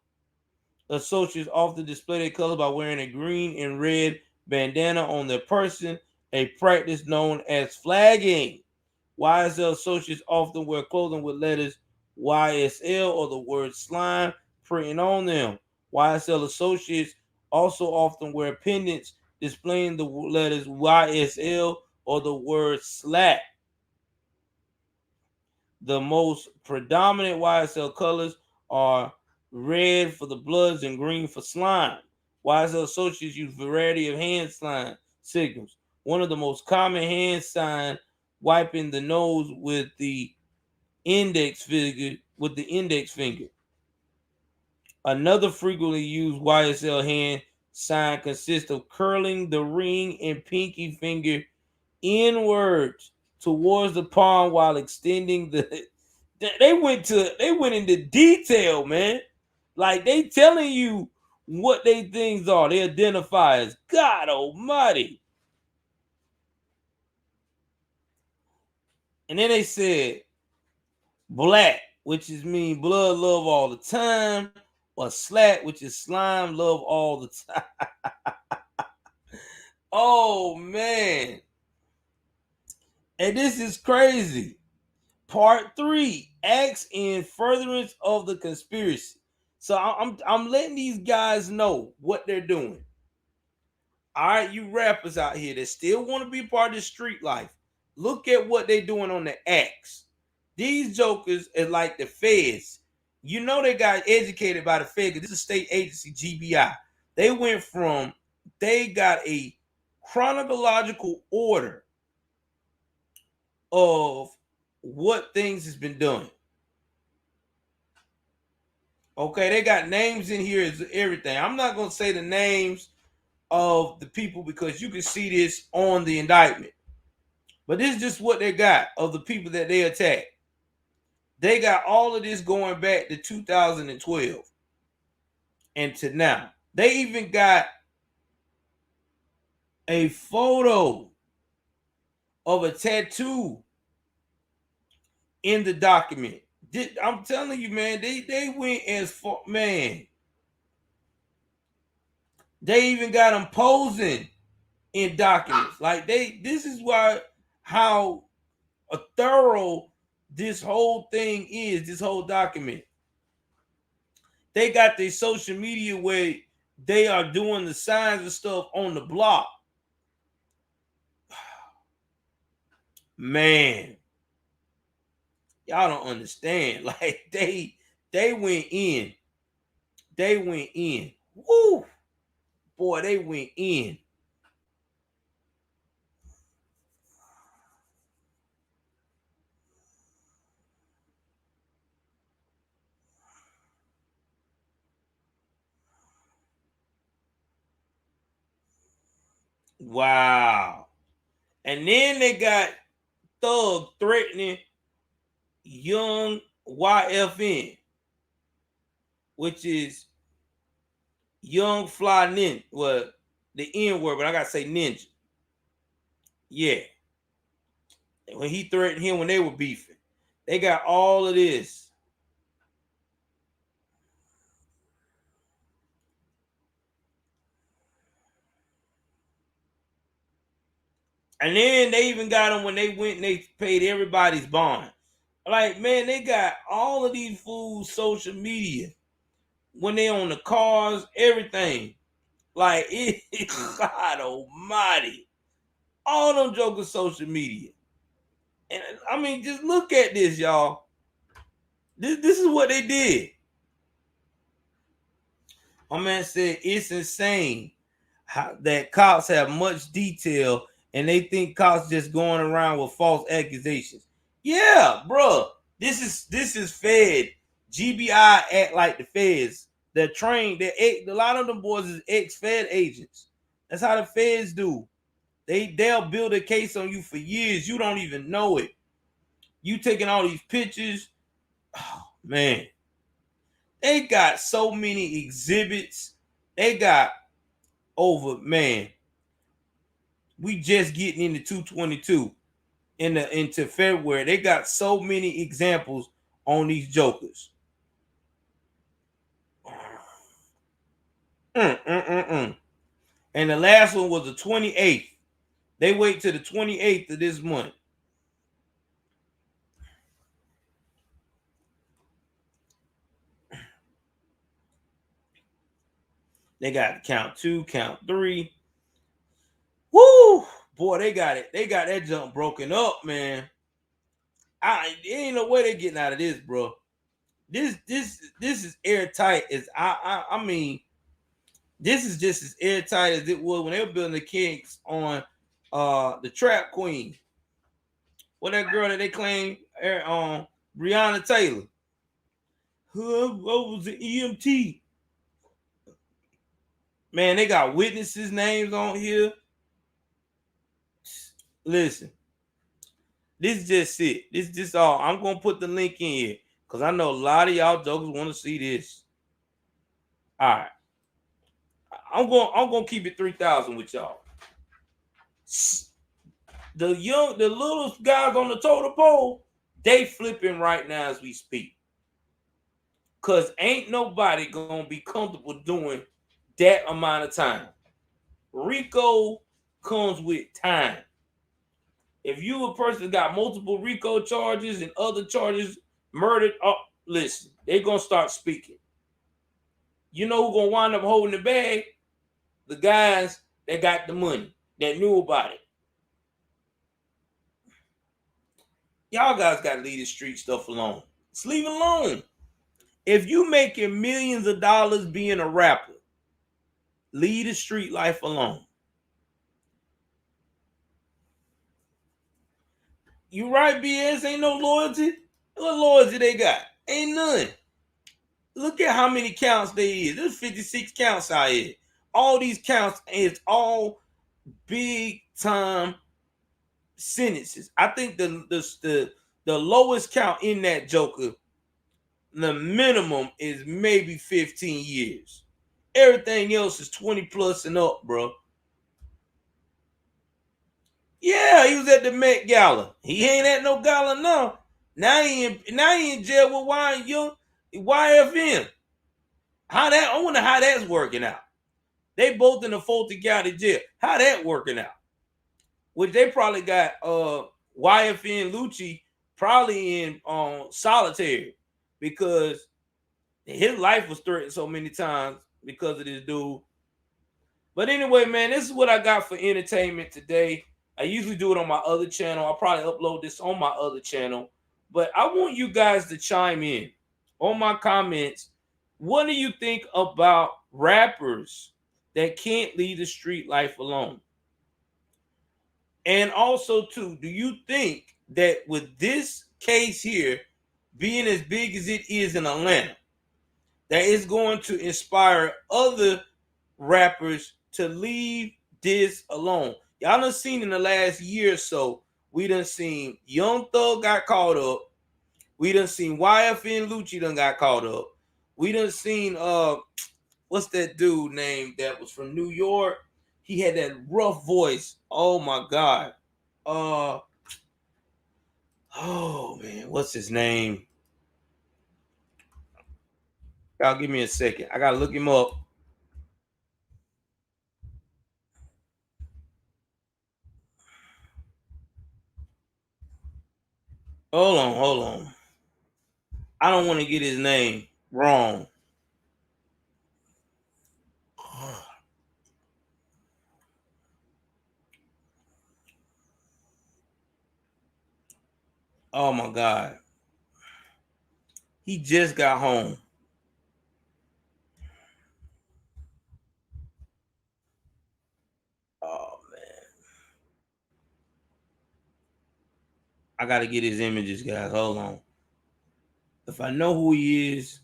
associates often display their colors by wearing a green and red bandana on their person, a practice known as flagging. YSL associates often wear clothing with letters YSL or the word slime printed on them. YSL associates also often wear pendants displaying the letters YSL or the word slap. The most predominant YSL colors are red for the Bloods and green for slime. YSL associates use a variety of hand sign signals. One of the most common hand sign, wiping the nose with the index finger. Another frequently used YSL hand sign consists of curling the ring and pinky finger inwards towards the palm while extending the. They went into detail, man. Like they telling you what they things are. They identify as God Almighty. And then they said black, which is mean blood, love all the time, or slat, which is slime, love all the time. Oh man. And this is crazy. Part 3, acts in furtherance of the conspiracy. So I'm letting these guys know what they're doing. All right, you rappers out here that still want to be part of the street life, look at what they're doing on the acts. These jokers are like the feds. You know they got educated by the Fed. This is a state agency, GBI. They got a chronological order of what things has been done. Okay, they got names in here as everything. I'm not going to say the names of the people because you can see this on the indictment. But this is just what they got of the people that they attacked. They got all of this going back to 2012 and to now. They even got a photo of a tattoo in the document. I'm telling you, man, they went as far, man. They even got them posing in documents. Like this is why how a thorough this whole thing is, this whole document. They got their social media where they are doing the signs and stuff on the block. Man, y'all don't understand. Like they went in. They went in. Woo! Boy, they went in. Wow. And then they got Thug threatening young YFN, which is young fly ninja. Well, the N word, but I gotta say ninja. Yeah. When he threatened him when they were beefing. They got all of this. And then they even got them when they went and they paid everybody's bond. Like, man, they got all of these fools' social media when they on the cars, everything. Like, God almighty. All them jokers social media. And I mean, just look at this, y'all. This is what they did. My man said it's insane how that cops have much detail and they think cops just going around with false accusations. Yeah, bro. This is Fed. GBI act like the feds. They're trained. A lot of them boys is ex-Fed agents. That's how the feds do. They'll build a case on you for years. You don't even know it. You taking all these pictures. Oh, man. They got so many exhibits. They got over, man. We just getting into 222 into February. They got so many examples on these jokers. And the last one was the 28th. They wait till the 28th of this month. They got count 2, count 3. Woo! Boy, they got it. They got that jump broken up, man. There ain't no way they getting out of this, bro. This is airtight as I mean, this is just as airtight as it was when they were building the Kings on the Trap Queen. What that girl that they claim Breonna Taylor. Who was the EMT? Man, they got witnesses' names on here. Listen, this is just it. This is just all. I'm gonna put the link in here because I know a lot of y'all jokers want to see this. All right, I'm gonna keep it 3,000 with y'all. The little guys on the totem pole, they flipping right now as we speak. Cause ain't nobody gonna be comfortable doing that amount of time. RICO comes with time. If you a person got multiple RICO charges and other charges, murdered, listen, they gonna start speaking. You know who gonna wind up holding the bag? The guys that got the money, that knew about it. Y'all guys gotta leave the street stuff alone. Just leave it alone. If you making millions of dollars being a rapper, leave the street life alone. You right, BS? Ain't no loyalty. What loyalty they got? Ain't none. Look at how many counts there is. There's 56 counts out here. All these counts is all big time sentences. I think the lowest count in that Joker, the minimum is maybe 15 years. Everything else is 20 plus and up, bro. Yeah, he was at the Met Gala. He ain't at no gala now. Now he in jail with YFM. I wonder how that's working out. They both in the Fulton County jail. How that working out? Which they probably got YFN Lucci probably in solitary because his life was threatened so many times because of this dude. But anyway, man, this is what I got for entertainment today. I usually do it on my other channel. I'll probably upload this on my other channel. But I want you guys to chime in on my comments. What do you think about rappers that can't leave the street life alone? And also, too, do you think that with this case here being as big as it is in Atlanta, that it's going to inspire other rappers to leave this alone? Y'all done seen in the last year or so, we done seen Young Thug got caught up. We done seen YFN Lucci done got caught up. We done seen what's that dude name that was from New York? He had that rough voice. Oh my God. Oh man, what's his name? Y'all give me a second. I gotta look him up. Hold on. I don't want to get his name wrong. Oh my God. He just got home. Oh man. I gotta get his images, guys. Hold on. If I know who he is.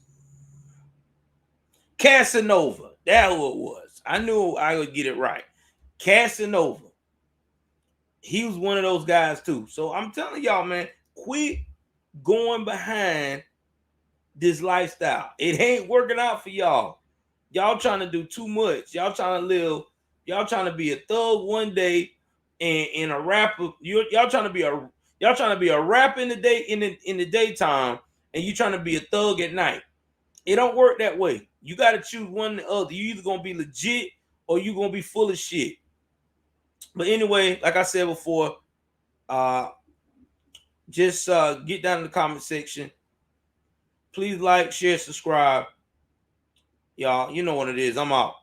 Casanova. That's who it was. I knew I would get it right. Casanova. He was one of those guys too. So I'm telling y'all, man, quit going behind this lifestyle. It ain't working out for y'all. Y'all trying to do too much. Y'all trying to live. Y'all trying to be a thug one day and a rapper. Y'all trying to be a rapper in the day in the daytime, and you trying to be a thug at night. It don't work that way. You got to choose one or the other. You either gonna be legit or you gonna be full of shit. But anyway, like I said before, just get down in the comment section. Please like, share, subscribe. Y'all, you know what it is. I'm out.